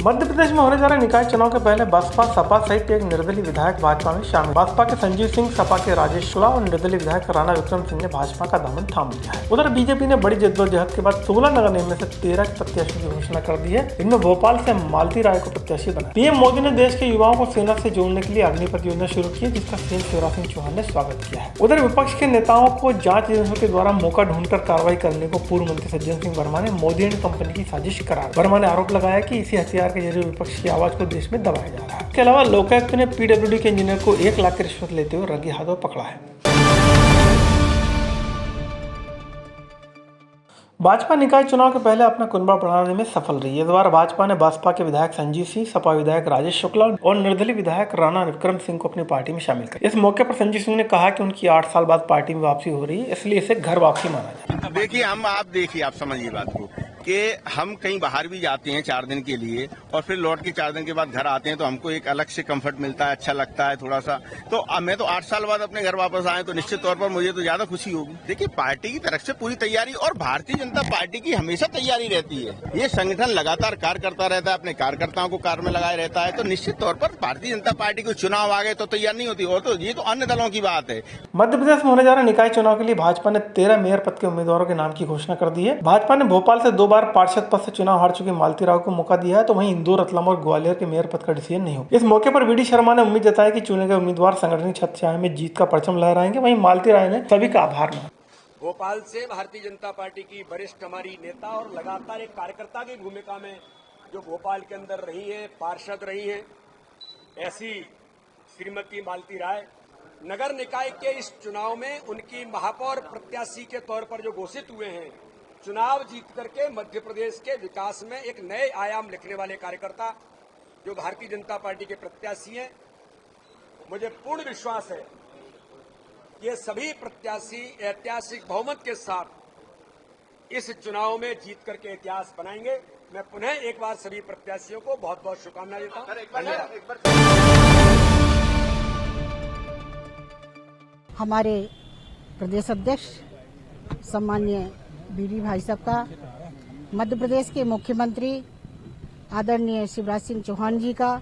मध्य प्रदेश में होने जा रहे निकाय चुनाव के पहले बसपा सपा सहित एक निर्दलीय विधायक भाजपा में शामिल। बसपा के संजीव सिंह, सपा के राजेश शुक्ला और निर्दलीय विधायक राणा विक्रम सिंह ने भाजपा का दामन थाम लिया है। उधर बीजेपी ने बड़ी जद्दोजहद के बाद 16 नगर निगम में से 13 के प्रत्याशियों की घोषणा कर दी है। इनमें भोपाल से मालती राय को प्रत्याशी बनाया। पीएम मोदी ने देश के युवाओं को सेना से जोड़ने के लिए अग्निपथ योजना शुरू की है, जिसका सीएम शिवराज सिंह चौहान ने स्वागत किया है। उधर विपक्ष के नेताओं को जांच एजेंसियों के द्वारा मौका ढूंढकर कार्रवाई करने को पूर्व मंत्री सज्जन सिंह वर्मा ने मोदी एंड कंपनी की साजिश करार। वर्मा ने आरोप लगाया कि इसी हथियार के जरिए विपक्ष की आवाज को देश में दबाया जा रहा है। इसके अलावा लोकायुक्त ने पीडब्ल्यूडी के इंजीनियर को 1 लाख की रिश्वत लेते हुए रंगे हाथों पकड़ा है। भाजपा निकाय चुनाव के पहले अपना कुनबा बढ़ाने में सफल रही है। इस बार भाजपा ने बसपा के विधायक संजीव सिंह, सपा विधायक राजेश शुक्ला और निर्दलीय विधायक राणा विक्रम सिंह को अपनी पार्टी में शामिल किया। इस मौके पर संजीव सिंह ने कहा कि उनकी 8 साल बाद पार्टी में वापसी हो रही है, इसलिए इसे घर वापसी माना जाए। देखिए आप समझिए बात को कि हम कहीं बाहर भी जाते हैं 4 दिन के लिए और फिर लौट के 4 दिन के बाद घर आते हैं तो हमको एक अलग से कंफर्ट मिलता है, अच्छा लगता है थोड़ा सा। तो मैं तो 8 साल बाद अपने घर वापस आए तो निश्चित तौर पर मुझे तो ज्यादा खुशी होगी। देखिए पार्टी की तरफ से पूरी तैयारी और भारतीय जनता पार्टी की हमेशा तैयारी रहती है। ये संगठन लगातार कार्य करता रहता है, अपने कार्यकर्ताओं को कार्य में लगाए रहता है, तो निश्चित तौर पर भारतीय जनता पार्टी को चुनाव आ गए तो तैयार नहीं होती। और तो ये तो अन्य दलों की बात है। मध्य प्रदेश में होने जा रहे निकाय चुनाव के लिए भाजपा ने 13 मेयर पद के उम्मीदवारों के नाम की घोषणा कर दी है। भाजपा ने भोपाल से 2 बार पार्षद पद से चुनाव हार चुकी मालती राव को मौका दिया है, तो वहीं इंदौर, रतलाम और ग्वालियर के मेयर पद का डिसीजन नहीं हो। इस मौके पर वीडी शर्मा ने उम्मीद जताई कि चुने गए उम्मीदवार संगठन की छत छाया में जीत का परचम लहराएंगे। वहीं मालती राय ने सभी का आभार माना। भोपाल से भारतीय जनता पार्टी की वरिष्ठ हमारी नेता और लगातार एक कार्यकर्ता की भूमिका में जो भोपाल के अंदर रही है, पार्षद रही है, ऐसी श्रीमती मालती राय नगर निकाय के इस चुनाव में उनकी महापौर प्रत्याशी के तौर पर जो घोषित हुए हैं, चुनाव जीत करके मध्य प्रदेश के विकास में एक नए आयाम लिखने वाले कार्यकर्ता जो भारतीय जनता पार्टी के प्रत्याशी हैं। मुझे पूर्ण विश्वास है ये सभी प्रत्याशी ऐतिहासिक बहुमत के साथ इस चुनाव में जीत करके इतिहास बनाएंगे। मैं पुनः एक बार सभी प्रत्याशियों को बहुत बहुत शुभकामनाएं देता हूं। हमारे प्रदेश अध्यक्ष सम्मान्य बीडी भाई साहब का, मध्य प्रदेश के मुख्यमंत्री आदरणीय शिवराज सिंह चौहान जी का,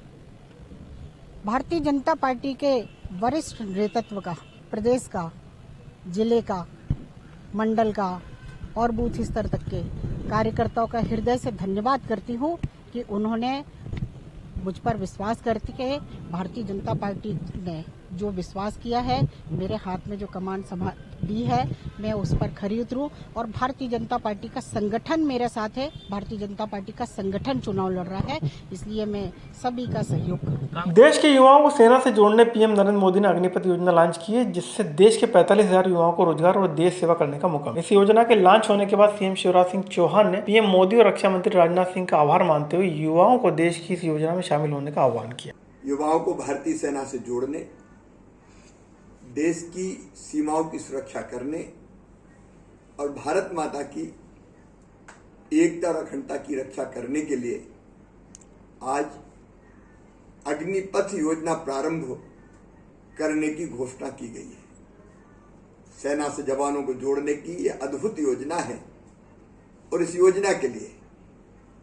भारतीय जनता पार्टी के वरिष्ठ नेतृत्व का, प्रदेश का, जिले का, मंडल का और बूथ स्तर तक के कार्यकर्ताओं का हृदय से धन्यवाद करती हूं कि उन्होंने मुझ पर विश्वास करके भारतीय जनता पार्टी ने जो विश्वास किया है, मेरे हाथ में जो कमान दी है, मैं उस पर खरी उतरूं और भारतीय जनता पार्टी का संगठन मेरे साथ है। भारतीय जनता पार्टी का संगठन चुनाव लड़ रहा है, इसलिए मैं सभी का सहयोग करूंगा। देश के युवाओं को सेना से जोड़ने पीएम नरेंद्र मोदी ने अग्निपथ योजना लॉन्च की है, जिससे देश के 45,000 युवाओं को रोजगार और देश सेवा करने का मौका। इस योजना के लॉन्च होने के बाद सीएम शिवराज सिंह चौहान ने पीएम मोदी और रक्षा मंत्री राजनाथ सिंह का आभार मानते हुए युवाओं को देश की इस योजना में शामिल होने का आह्वान किया। युवाओं को भारतीय सेना से जोड़ने, देश की सीमाओं की सुरक्षा करने और भारत माता की एकता और अखंडता की रक्षा करने के लिए आज अग्निपथ योजना प्रारंभ करने की घोषणा की गई है। सेना से जवानों को जोड़ने की यह अद्भुत योजना है और इस योजना के लिए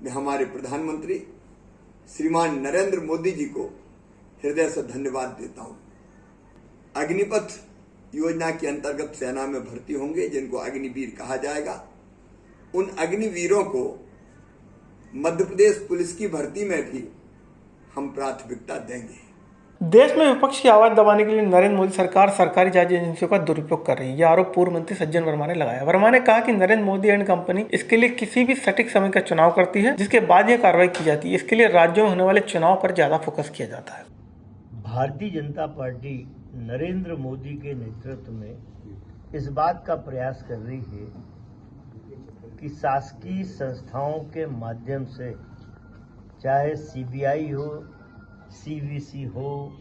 मैं हमारे प्रधानमंत्री श्रीमान नरेंद्र मोदी जी को हृदय से धन्यवाद देता हूं। अग्निपथ योजना के अंतर्गत सेना में भर्ती होंगे जिनको अग्निवीर कहा जाएगा। उन अग्निवीरों को मध्य प्रदेश पुलिस की भर्ती में भी हम प्राथमिकता देंगे। देश में विपक्ष की आवाज दबाने के लिए नरेंद्र मोदी सरकार सरकारी जांच एजेंसियों का दुरुपयोग कर रही है। यह आरोप पूर्व मंत्री सज्जन वर्मा ने लगाया। वर्मा ने कहा कि नरेंद्र मोदी एंड कंपनी इसके लिए किसी भी सटीक समय का चुनाव करती है, जिसके बाद यह कार्रवाई की जाती है। इसके लिए राज्यों में होने वाले चुनाव पर ज्यादा फोकस किया जाता है। भारतीय जनता पार्टी नरेंद्र मोदी के नेतृत्व में इस बात का प्रयास कर रही है कि शासकीय संस्थाओं के माध्यम से, चाहे सीबीआई हो, सीवीसी हो,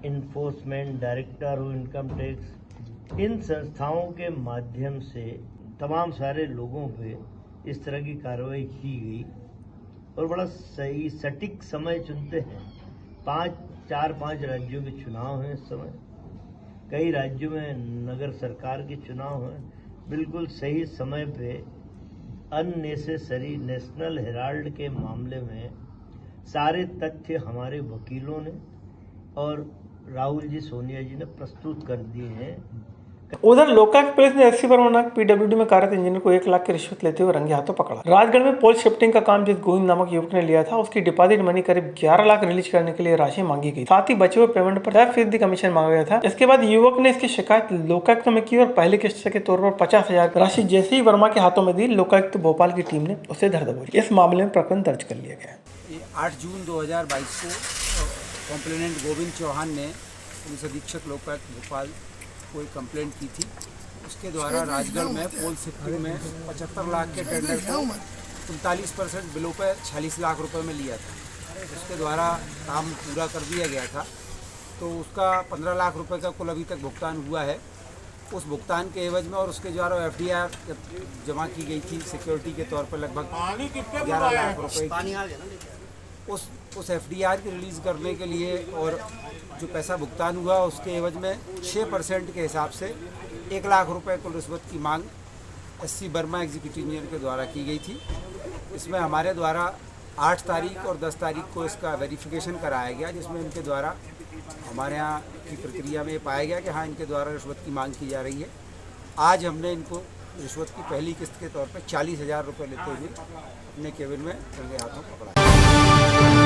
इन्फोर्समेंट डायरेक्टर हो, इनकम टैक्स, इन संस्थाओं के माध्यम से तमाम सारे लोगों पे इस तरह की कार्रवाई की गई और बड़ा सही सटीक समय चुनते हैं। 4-5 राज्यों के चुनाव हैं इस समय, कई राज्यों में नगर सरकार के चुनाव हैं। बिल्कुल सही समय पे अननेसेसरी नेशनल हेराल्ड के मामले में सारे तथ्य हमारे वकीलों ने और राहुल जी सोनिया जी ने प्रस्तुत कर दिए हैं। उधर लोकायुक्त पुलिस ने एससी वर्मा पीडब्ल्यूडी में कार्यरत इंजीनियर को 1 लाख की रिश्वत लेते हुए रंगे हाथों पकड़ा। राजगढ़ में पोल शिफ्टिंग का काम जिस गोविंद नामक युवक ने लिया था, उसकी डिपॉजिट मनी करीब 11 लाख रिलीज करने के लिए राशि मांगी गई। साथ ही बचे हुए पेमेंट पर 10% कमीशन मांगा गया था। इसके बाद युवक ने इसकी शिकायत लोकायुक्त में की और पहली किस्त के तौर पर 50,000 राशि जैसे ही वर्मा के हाथों में दी, लोकायुक्त भोपाल की टीम ने उसे धर दबोची। इस मामले में प्रकरण दर्ज कर लिया गया। 8 जून 2022 को कॉम्प्लेनेंट गोविंद चौहान ने पुलिस अधीक्षक लोकायुक्त भोपाल को एक कंप्लेंट की थी। उसके द्वारा राजगढ़ में पोल शिफ्टिंग में 75 लाख के टेंडर को 39% बिलों पर 46 लाख रुपए में लिया था। उसके द्वारा काम पूरा कर दिया गया था, तो उसका 15 लाख रुपए का कुल अभी तक भुगतान हुआ है। उस भुगतान के एवज में और उसके द्वारा FDR जमा की गई थी सिक्योरिटी के तौर पर लगभग 11 लाख रुपए। उस FDR की रिलीज़ करने के लिए और जो पैसा भुगतान हुआ उसके एवज में 6% के हिसाब से 1 लाख रुपए कुल रिश्वत की मांग SC वर्मा एग्जीक्यूटिव इंजीनियर के द्वारा की गई थी। इसमें हमारे द्वारा 8 तारीख और 10 तारीख को इसका वेरिफिकेशन कराया गया, जिसमें इनके द्वारा हमारे यहाँ की प्रक्रिया में पाया गया कि हाँ, इनके द्वारा रिश्वत की मांग की जा रही है। आज हमने इनको रिश्वत की पहली किस्त के तौर पर 40,000 रुपये लेते हुए अपने केबिन में रंगे हाथों पकड़ा।